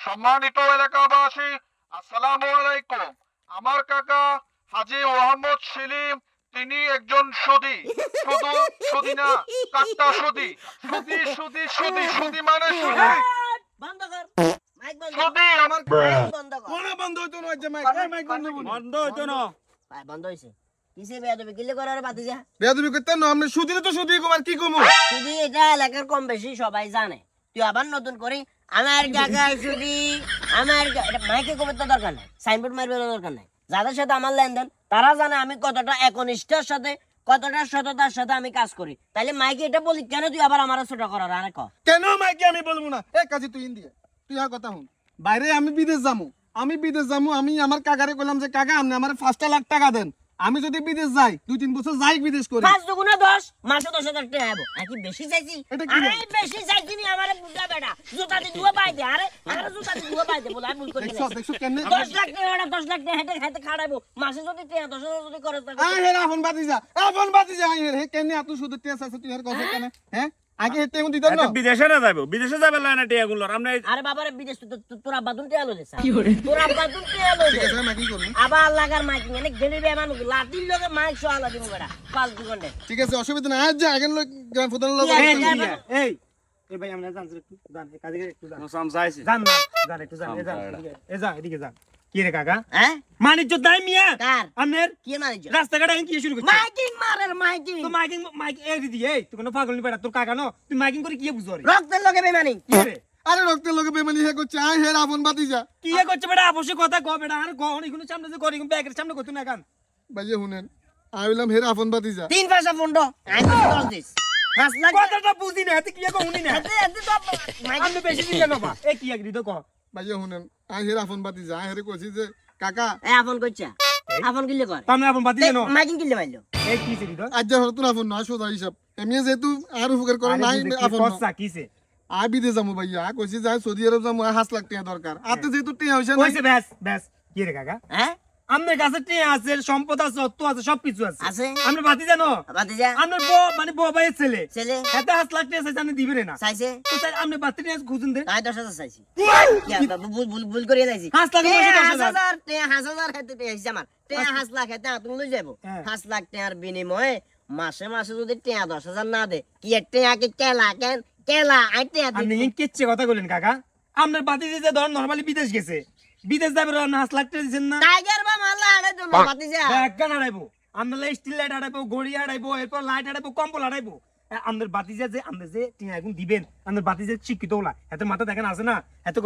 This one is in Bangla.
সম্মানিত এলাকাবাসী, আসসালামু আলাইকুম। আমার কাকা হাজী মোহাম্মদ সেলিম, তিনি একজন সুদী। শুধু সুদী না, কাট্টা সুদী। সুদী সুদী সুদী সুদী মানে সুদী। বন্ধ কর মাইক বন্ধ সুদী আমার মাইক বন্ধ কর। কোন বন্ধ হইতো না যে মাইক বন্ধ বন্ধ হইতো না। ভাই বন্ধ হইছে। কিসে বেয়াদবি গিলে করার বাতি যা। বেয়াদবি করতে না আমরা সুদিলে তো সুদি কুমার কি কমু শুধু এটা এলাকার কম বেশি সবাই জানে। তুই আবার নতুন করে আমার কাকা শুধু আমার এটা মাইকে কবে তো দরকার নাই, সাইনবোর্ড মারবে দরকার নাই। যাদের সাথে আমার লেনদেন তারা জানে আমি কতটা একনিষ্ঠের সাথে কতটা সততার সাথে আমি কাজ করি। তাইলে মাইকে এটা বলি কেন তুই আবার আমার ছোট করার আরে ক কেন মাইকে আমি বলবো না এ কাজী তুই ইন্ডিয়া তুই আর কথা হুন বাইরে আমি বিদেশ যামু আমি আমার কাকারে কইলাম যে কাকা আপনি আমার 5 লাখ টাকা দেন। আমি যদি বিদেশ যাই 2-3 বছর যাই বিদেশ করি 5 দুগুণে 10 মাসে 10,000 টাকা আইবো। আর কি বেশি চাইছি? এটা কি আরে বেশি চাইছি নি আমারে বুঝা বেটা জুতা দি দুয়া পাই দে। আরে আমারে জুতা দি দুয়া পাই দে বল আমি ভুল করি না। দেখছো কেন 10 লাখ টাকা 10 লাখ টাকা হেতে খাড়াইবো মাসে যদি 10,000 যদি করে থাকে। আই হেরা ফোন বাতি যা আই হের হে কেন এত সুদ তে আছে তুই আর কথা কেন হ্যাঁ আগে হেতে কোন দিত না বিদেশে না যাইবো, বিদেশে যাবে না টিয়াগুলো আমরা। আরে বাবারে বিদেশ তোরা বাদুন তে আলো দে স্যার তোরা বাদুন তে আলো দে। ঠিক আছে আমি কি করব আবার লাগার মাইকিং এনে গেলি বে মানুষ লাতির লগে মাইক সহ আলা দিমু বেটা 5 ঘন্টা। ঠিক আছে অসুবিধা নাই আজ যা আগে গ্রাম ফোন লগ এই এই ভাই আমরা জানছ একটু জান এই কাজে একটু জান সমঝাইছি জান না জান একটু জান এই যা এদিকে জান কি রে কাকা হ্যাঁ মানিজ্য দাই মিয়া কার আমনের কি মাইজ রাস্তাঘাটে কি শুরু করছিস মাইকিং মারের মাইকিং তো মাইক এই দিদি এই তুই কোন পাগল নি বেটা তোর কাকা ন তুই মাইকিং করে কি বুঝো রে রক্তের লগে বেমানি কি রে আরে রক্তের লগে বেমানি হে করছে আই হেরা ফোন বাতি যা কি করছে বেটা অবশ্যই কথা কও বেটা আর গহন এগুলো সামনে যে করি ব্যাগের সামনে কত না কান ভাইয়া শুনেন আইলাম হেরা ফোন বাতি যা 3 পয়সা ফন্ড আমি 10 দিস 5 লাখ কথাটা বুঝি না এতে কি কহুনি না এতে এতে তো মাইকিং আমি বেশি দিলে না বা এ কি একদি তো কহ ভাইয়া শুনেন আই হেরা ফোন বাতি যা হেরে কইছি যে কাকা এ আপন কইছা আপন কিলে কর তুমি আপন বাতি জানো মাইকিং কিলে মাইলো এই কি সিরি তো আজ যা হতো না ফোন না সোজা হিসাব এমনি যেহেতু আর উপকার করে নাই আপন কসা কিছে আই বিদেশ যামু ভাইয়া কইছি যাই সৌদি আরব যামু 5 লাখ টাকা দরকার আতে যেহেতু টিয়া হইছে না কইছে ব্যাস কি রে কাকা হ্যাঁ আমাদের কাছে টিয়া আছে সম্পদ আছে অর্থ আছে সবকিছু আছে আছে আমরা বাতি জানো বাতি যা আমরা বউ মানে বউ ভাইয়ের ছেলে ছেলে এত 5 লাখ টাকা জানি দিবে না চাইছে তো তাই আমরা বাতি নিয়ে খুঁজুন দে তাই 10,000 চাইছি ভুল করিয়া যাইছি 5 লাখ 10,000 10,000 হেতে হইছে আমার 5 লাখ হেতে তুমি লই যাবো 5 লাখ টাকার বিনিময়ে মাসে মাসে যদি 10,000 না দে কি টাকা কি কেলা আইতে আপনি কিচ্ছে কথা বলেন কাকা আপনার বাতি যে ধর নরমালি বিদেশ গেছে বিদেশ যাবে না 5 লাখ টাকা দিবেন না টাইগার বা মাল্লা আড়াই তো বাতি যা ব্যাগগান আড়াইবো আমরা স্টিল লাইট আড়াইবো ঘড়ি আড়াইবো এরপর লাইট আড়াইবো কম্বল আড়াইবো আমাদের বাতি যে আমাদের যে টিয়া এখন দিবেন আমাদের বাতি যে শিক্ষিত ওলা এত মাথা দেখেন আছে না এত